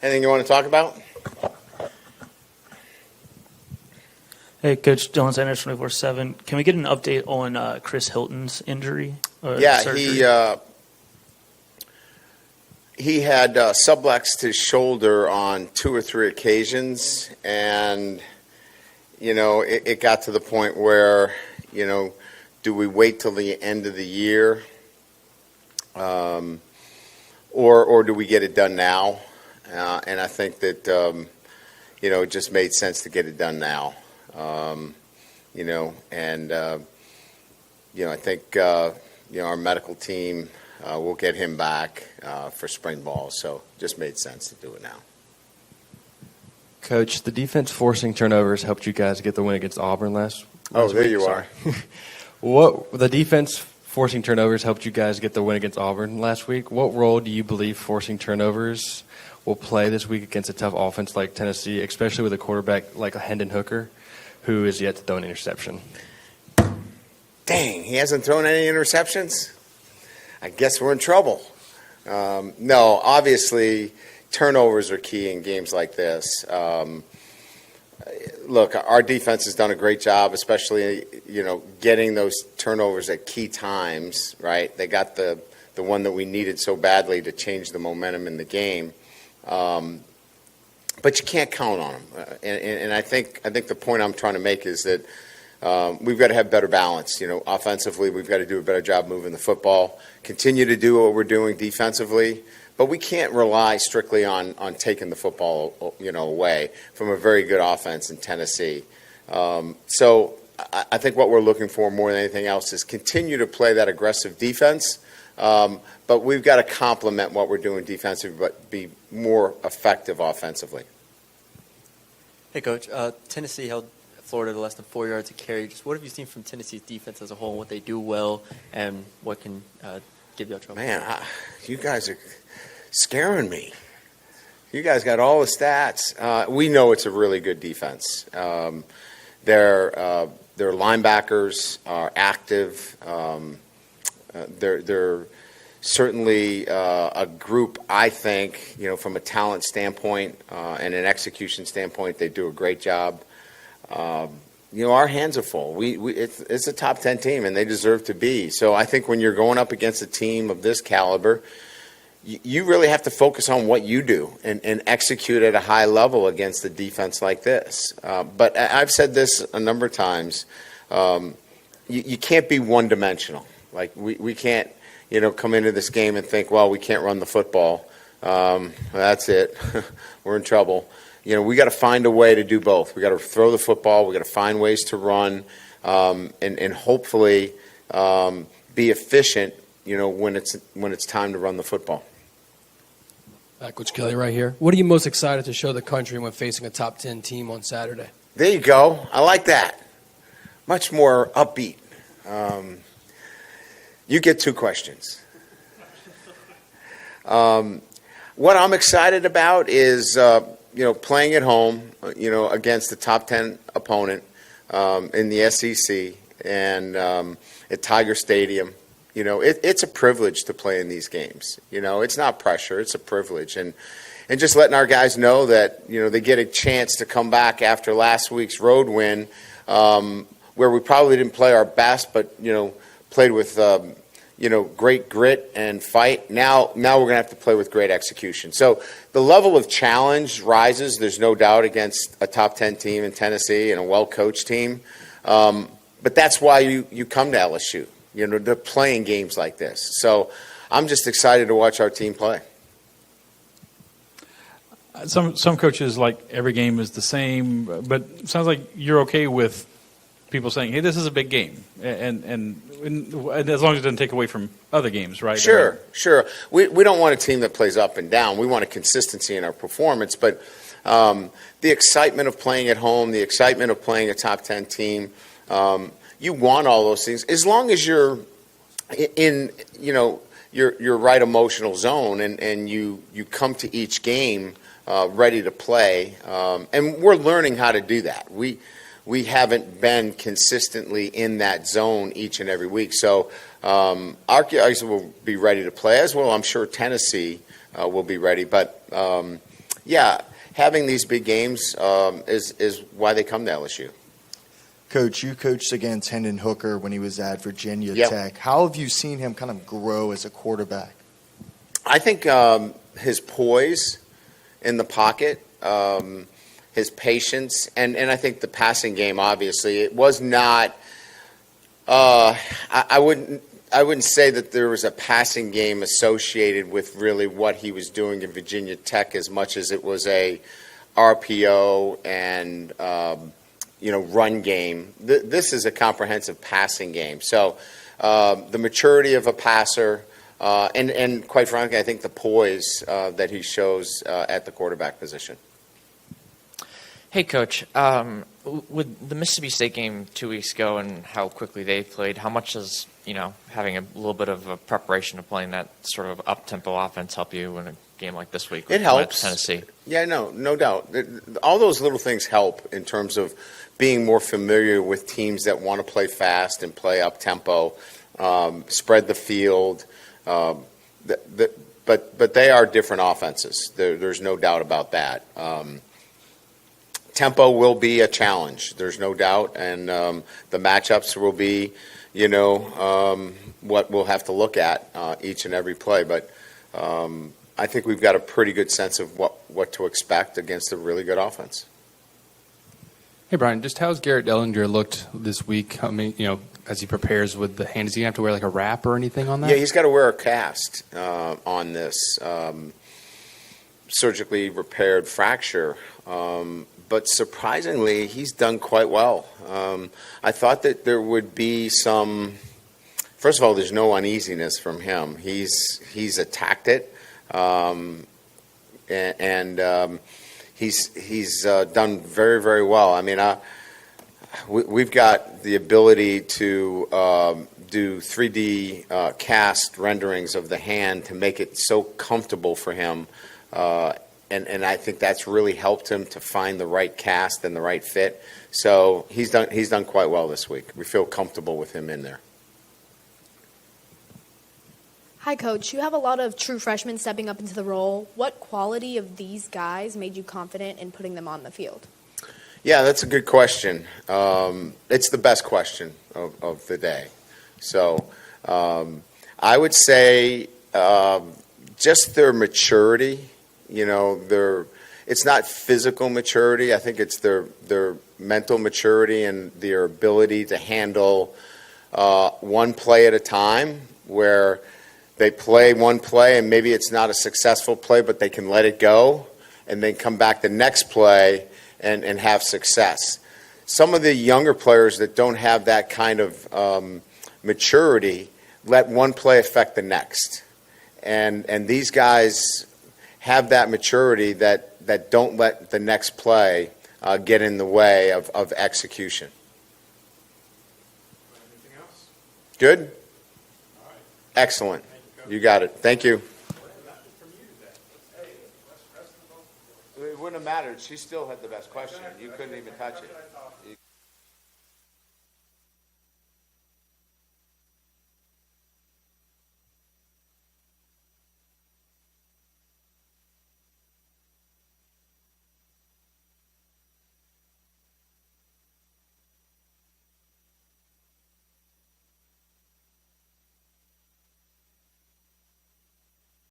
Anything you want to talk about? Hey, Coach Dylan Sanders, 24/7. Can we get an update on Chris Hilton's injury? Surgery? He had subluxed his shoulder on 2 or 3 occasions, and it got to the point where do we wait till the end of the year, or do we get it done now? And I think that it just made sense to get it done now. I think our medical team will get him back for spring ball, so just made sense to do it now. Coach, the defense forcing turnovers helped you guys get the win against Auburn last there week. you are. The defense forcing turnovers helped you guys get the win against Auburn last week. What role do you believe forcing turnovers will play this week against a tough offense like Tennessee, especially with a quarterback like Hendon Hooker, who is yet to throw an interception? Dang, he hasn't thrown any interceptions? I guess we're in trouble. No, obviously, turnovers are key in games like this. Look, our defense has done a great job, especially, getting those turnovers at key times, right? They got the one that we needed so badly to change the momentum in the game. But you can't count on them. And I think the point I'm trying to make is that we've got to have better balance. Offensively, we've got to do a better job moving the football, continue to do what we're doing defensively, but we can't rely strictly on taking the football, away from a very good offense in Tennessee. So I think what we're looking for more than anything else is continue to play that aggressive defense, but we've got to complement what we're doing defensively, but be more effective offensively. Hey, Coach. Tennessee held Florida to less than 4 yards a carry. Just what have you seen from Tennessee's defense as a whole, and what they do well, and what can give you trouble? Man, you guys are scaring me. You guys got all the stats. We know it's a really good defense. Their linebackers are active. They're certainly a group, I think, from a talent standpoint and an execution standpoint, they do a great job. Our hands are full. It's a top 10 team, and they deserve to be. So I think when you're going up against a team of this caliber, you really have to focus on what you do and execute at a high level against a defense like this. But I've said this a number of times. You can't be one-dimensional. Like, we can't, come into this game and think, well, we can't run the football. That's it. We're in trouble. We got to find a way to do both. We got to throw the football. We got to find ways to run, and hopefully be efficient. When it's time to run the football. Coach Kelly, right here. What are you most excited to show the country when facing a top 10 team on Saturday? There you go. I like that. Much more upbeat. You get 2 questions. What I'm excited about is, playing at home, against the top 10 opponent in the SEC and at Tiger Stadium. It's a privilege to play in these games. It's not pressure. It's a privilege. And just letting our guys know that, they get a chance to come back after last week's road win, where we probably didn't play our best, but, played with, great grit and fight. Now we're going to have to play with great execution. So the level of challenge rises, there's no doubt, against a top 10 team in Tennessee and a well-coached team. But that's why you come to LSU. They're playing games like this. So I'm just excited to watch our team play. Some coaches like every game is the same, but it sounds like you're okay with people saying, hey, this is a big game, and as long as it doesn't take away from other games, right? Sure. We don't want a team that plays up and down. We want a consistency in our performance, but the excitement of playing at home, the excitement of playing a top 10 team, you want all those things as long as you're in your right emotional zone and you come to each game ready to play, and we're learning how to do that. We haven't been consistently in that zone each and every week, so our guys will be ready to play as well. I'm sure Tennessee will be ready, but yeah, having these big games is why they come to LSU. Coach, you coached against Hendon Hooker when he was at Virginia Yep. Tech. How have you seen him kind of grow as a quarterback? I think his poise in the pocket, his patience, and I think the passing game. Obviously, it was not. I wouldn't say that there was a passing game associated with really what he was doing in Virginia Tech as much as it was a RPO and run game. This is a comprehensive passing game. So the maturity of a passer. And quite frankly, I think the poise that he shows at the quarterback position. Hey, Coach. With the Mississippi State game 2 weeks ago and how quickly they played, how much does having a little bit of a preparation of playing that sort of up-tempo offense help you in a game like this week? It helps. Tennessee. Yeah, no doubt. All those little things help in terms of being more familiar with teams that want to play fast and play up-tempo, spread the field. But they are different offenses. There's no doubt about that. Tempo will be a challenge. There's no doubt, and the matchups will be, what we'll have to look at each and every play. But I think we've got a pretty good sense of what to expect against a really good offense. Hey, Brian, just how's Garrett Dellinger looked this week? I mean, as he prepares with the hand, does he have to wear like a wrap or anything on that? Yeah, he's got to wear a cast on this surgically repaired fracture. But surprisingly, he's done quite well. I thought that there would be some. First of all, there's no uneasiness from him. He's attacked it, and he's done very, very well. I mean, we've got the ability to do 3D cast renderings of the hand to make it so comfortable for him. And I think that's really helped him to find the right cast and the right fit. So he's done quite well this week. We feel comfortable with him in there. Hi, Coach. You have a lot of true freshmen stepping up into the role. What quality of these guys made you confident in putting them on the field? Yeah, that's a good question. It's the best question of the day. So I would say just their maturity. It's not physical maturity. I think it's their mental maturity and their ability to handle one play at a time, where they play one play and maybe it's not a successful play, but they can let it go and then come back the next play and have success. Some of the younger players that don't have that kind of maturity let one play affect the next. And these guys have that maturity that don't let the next play get in the way of execution. Anything else? Good? All right. Excellent. You got it. Thank you. It wouldn't have mattered. She still had the best question. You couldn't even touch it.